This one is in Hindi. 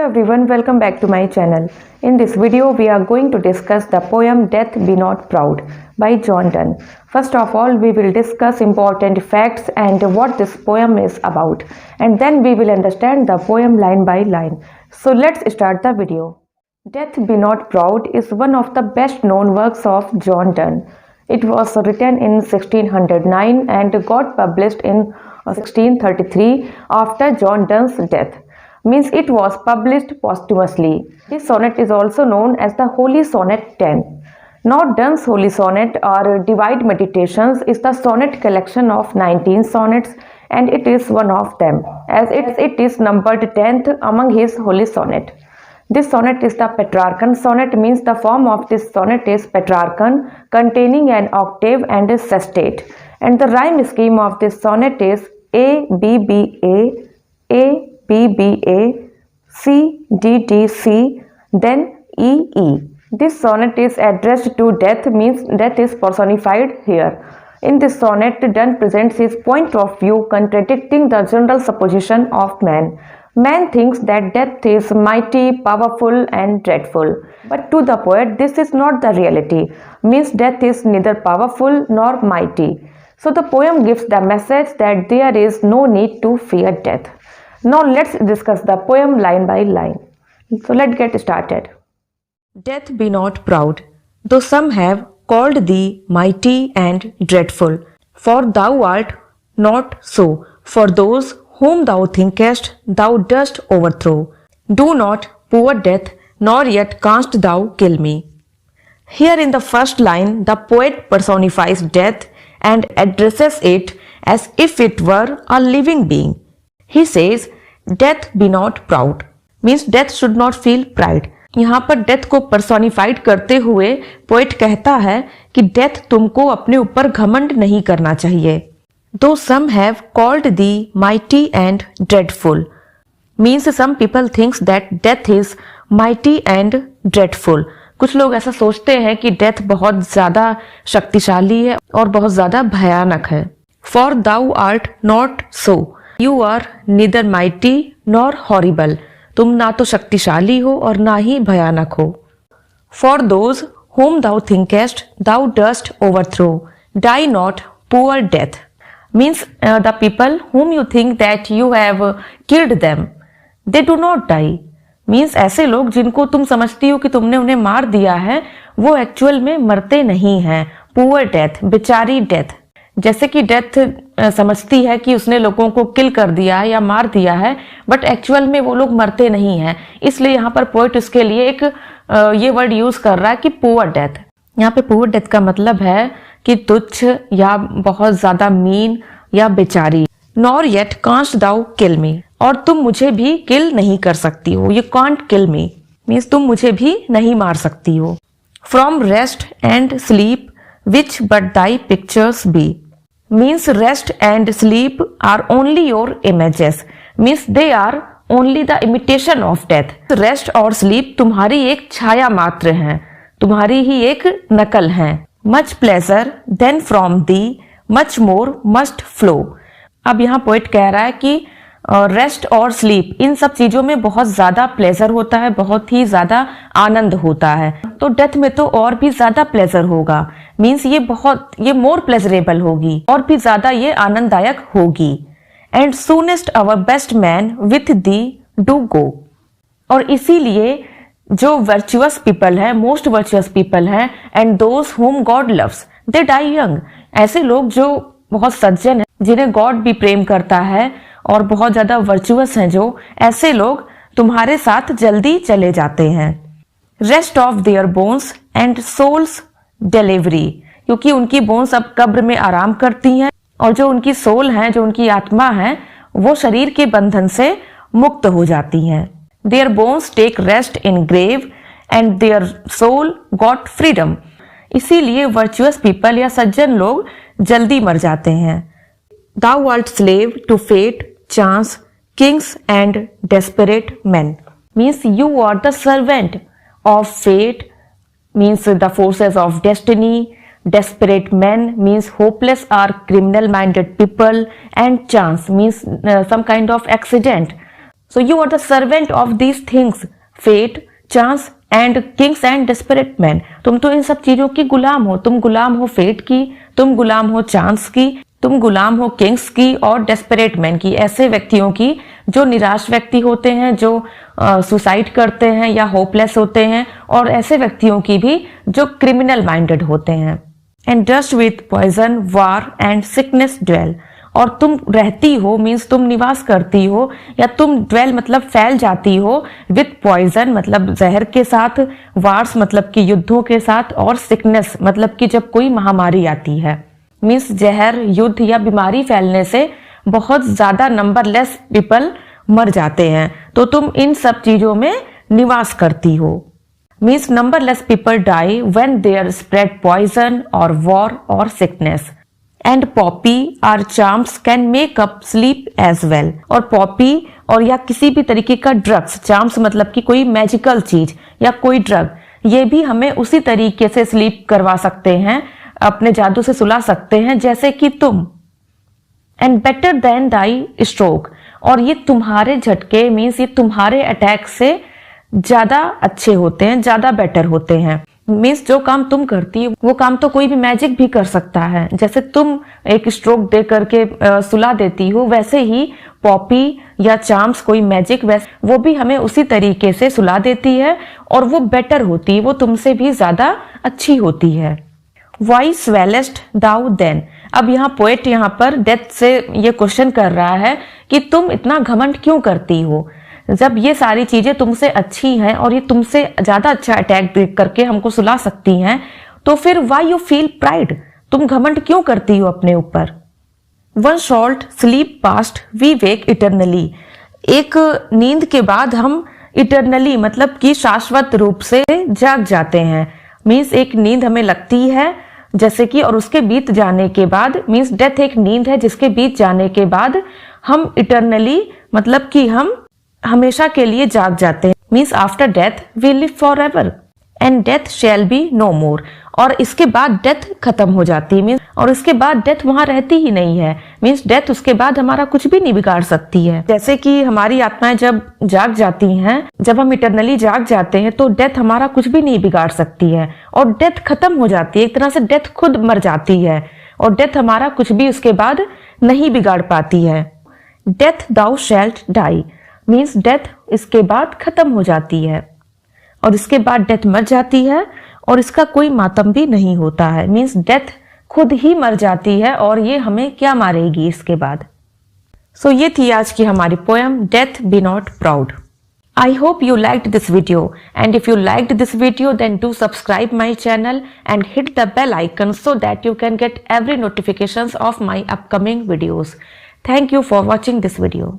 everyone, welcome back to my channel. In this video, we are going to discuss the poem Death Be Not Proud by John Donne. First of all, we will discuss important facts and what this poem is about, and then we will understand the poem line by line. So let's start the video. Death Be Not Proud is one of the best known works of John Donne. It was written in 1609 and got published in 1633 after John Donne's death. Means it was published posthumously. This sonnet is also known as the Holy Sonnet 10. Now Donne's Holy Sonnet or Divine Meditations is the sonnet collection of 19 sonnets, and it is one of them, as it is numbered 10th among his Holy Sonnet. This sonnet is the Petrarchan sonnet, means the form of this sonnet is Petrarchan, containing an octave and a sestet. And the rhyme scheme of this sonnet is A B B A B B A, C D D C, then E E. This sonnet is addressed to death, means death is personified here. In this sonnet, Donne presents his point of view contradicting the general supposition of man. Man thinks that death is mighty, powerful and dreadful. But to the poet, this is not the reality, means death is neither powerful nor mighty. So the poem gives the message that there is no need to fear death. Now let's discuss the poem line by line. So let's get started. Death be not proud, though some have called thee mighty and dreadful, for thou art not so. For those whom thou thinkest thou dost overthrow. Do not, poor death, nor yet canst thou kill me. Here in the first line, the poet personifies death and addresses it as if it were a living being. He says, death be not proud, means death should not feel pride. यहाँ पर डेथ को पर्सोनिफाइड करते हुए पोएट कहता है कि डेथ तुमको अपने ऊपर घमंड नहीं करना चाहिए. Though some have called thee mighty and dreadful, means some people thinks that death is mighty and dreadful. कुछ लोग ऐसा सोचते हैं कि डेथ बहुत ज्यादा शक्तिशाली है और बहुत ज्यादा भयानक है. For thou art not so. You are neither mighty nor horrible. तुम ना तो शक्तिशाली हो और ना ही भयानक हो. For those whom thou thinkest thou dost overthrow. Die not, poor death. Means the people whom you think that you have killed them, they do not die. Means ऐसे लोग जिनको तुम समझती हो कि तुमने उन्हें मार दिया है, वो एक्चुअल में मरते नहीं हैं. Poor death, बेचारी डेथ. जैसे कि डेथ समझती है कि उसने लोगों को किल कर दिया है या मार दिया है, बट एक्चुअल में वो लोग मरते नहीं हैं. इसलिए यहाँ पर पोएट उसके लिए एक ये वर्ड यूज कर रहा है कि पुअर डेथ. यहाँ पे पुअर डेथ का मतलब है कि तुच्छ या बहुत ज्यादा मीन या बेचारी. Nor yet canst thou kill me, और तुम मुझे भी किल नहीं कर सकती हो. You can't kill me means तुम मुझे भी नहीं मार सकती हो. From rest and sleep which but thy pictures be, means rest and sleep are only your images, means they are only the imitation of death. Rest और sleep तुम्हारी एक छाया मात्र हैं, तुम्हारी ही एक नकल हैं. Much pleasure then from thee much more must flow. अब यहाँ पोएट कह रहा है कि रेस्ट और स्लीप इन सब चीजों में बहुत ज्यादा प्लेजर होता है, बहुत ही ज्यादा आनंद होता है. तो डेथ में तो और भी ज्यादा प्लेजर होगा, मीन्स ये मोर प्लेजरेबल होगी, और भी ज्यादा ये आनंददायक होगी. And soonest our best man with thee do go. और इसीलिए जो वर्चुअस पीपल है, मोस्ट वर्चुअस पीपल है, and those whom God loves they die young. ऐसे लोग जो बहुत सज्जन है, जिन्हें गॉड भी प्रेम करता है और बहुत ज्यादा वर्चुअस हैं, जो ऐसे लोग तुम्हारे साथ जल्दी चले जाते हैं. Rest of their bones and souls delivery, क्योंकि उनकी बोन्स अब कब्र में आराम करती हैं, और जो उनकी सोल है, जो उनकी आत्मा है, वो शरीर के बंधन से मुक्त हो जाती हैं. Their bones take rest in grave and their soul got freedom. इसीलिए वर्चुअस पीपल या सज्जन लोग जल्दी मर जाते हैं. Thou art slave to fate, chance, kings and desperate men. Means you are the servant of fate, means the forces of destiny. Desperate men means hopeless or criminal minded people, and chance means some kind of accident. So you are the servant of these things, fate, chance and kings and desperate men. तुम तो इन सब चीजों की गुलाम हो। तुम गुलाम हो फेट की, तुम गुलाम हो चांस की, तुम गुलाम हो किंग्स की और डेस्परेट मैन की, ऐसे व्यक्तियों की जो निराश व्यक्ति होते हैं, जो सुसाइड करते हैं या होपलेस होते हैं, और ऐसे व्यक्तियों की भी जो क्रिमिनल माइंडेड होते हैं। And dost with poison war and sickness dwell, और तुम रहती हो मीन्स तुम निवास करती हो, या तुम ड्वेल मतलब फैल जाती हो, विथ पॉइजन मतलब जहर के साथ, वार्स मतलब कि युद्धों के साथ, और सिकनेस मतलब कि जब कोई महामारी आती है, मीन्स जहर, युद्ध या बीमारी फैलने से बहुत ज्यादा नंबरलेस पीपल मर जाते हैं, तो तुम इन सब चीजों में निवास करती हो। Means numberless people die when there spread poison और वॉर और sickness. And poppy or charms can make up sleep as well, और पॉपी और या किसी भी तरीके का ड्रग्स, चार्म्स मतलब कि कोई मैजिकल चीज या कोई ड्रग, ये भी हमें उसी तरीके से स्लीप करवा सकते हैं, अपने जादू से सुला सकते हैं जैसे कि तुम। And better than Dai stroke, और ये तुम्हारे झटके मीन्स ये तुम्हारे अटैक से ज्यादा अच्छे होते हैं, ज्यादा बेटर होते हैं। मीन्स जो काम तुम करती है वो काम तो कोई भी मैजिक भी कर सकता है, जैसे तुम एक स्ट्रोक दे करके सुला देती हो, वैसे ही पॉपी या चार्म्स कोई मैजिक वैसे वो भी हमें उसी तरीके से सुला देती है, और वो बेटर होती है, वो तुमसे भी ज्यादा अच्छी होती है। वाई स्वेलेस्ट दाउ देन, अब यहाँ पोएट यहाँ पर डेथ से ये क्वेश्चन कर रहा है कि तुम इतना घमंड क्यों करती हो, जब ये सारी चीजें तुमसे अच्छी हैं और ये तुमसे ज्यादा अच्छा अटैक देख करके हमको सुला सकती हैं, तो फिर वाई यू फील प्राइड, तुम घमंड क्यों करती हो अपने ऊपर। One short sleep past we wake eternally, एक नींद के बाद हम इटरनली मतलब कि शाश्वत रूप से जाग जाते हैं। मीन्स एक नींद हमें लगती है जैसे कि, और उसके बीत जाने के बाद, मीन्स डेथ एक नींद है जिसके बीत जाने के बाद हम इटरनली मतलब कि हम हमेशा के लिए जाग जाते हैं। Means after death we live forever and death shall be no more, और इसके बाद डेथ खत्म हो जाती है, मीन्स और इसके बाद डेथ वहां रहती ही नहीं है। मीन्स डेथ उसके बाद हमारा कुछ भी नहीं बिगाड़ सकती है। जैसे कि हमारी आत्माएं जब जाग जाती हैं, जब हम इटरनली जाग जाते हैं, तो डेथ हमारा कुछ भी नहीं बिगाड़ सकती है, और डेथ खत्म हो जाती है। एक तरह से डेथ खुद मर जाती है, और डेथ हमारा कुछ भी उसके बाद नहीं बिगाड़ पाती है। Death thou shalt die, means death इसके बाद खत्म हो जाती है, और इसके बाद डेथ मर जाती है, और इसका कोई मातम भी नहीं होता है। मीन्स डेथ खुद ही मर जाती है, और ये हमें क्या मारेगी इसके बाद। सो ये थी आज की हमारी poem death B not proud. I hope you liked this video, and if you liked this video then do subscribe my channel and hit the bell icon so that you can get every notifications of my upcoming videos. Thank you for watching this video.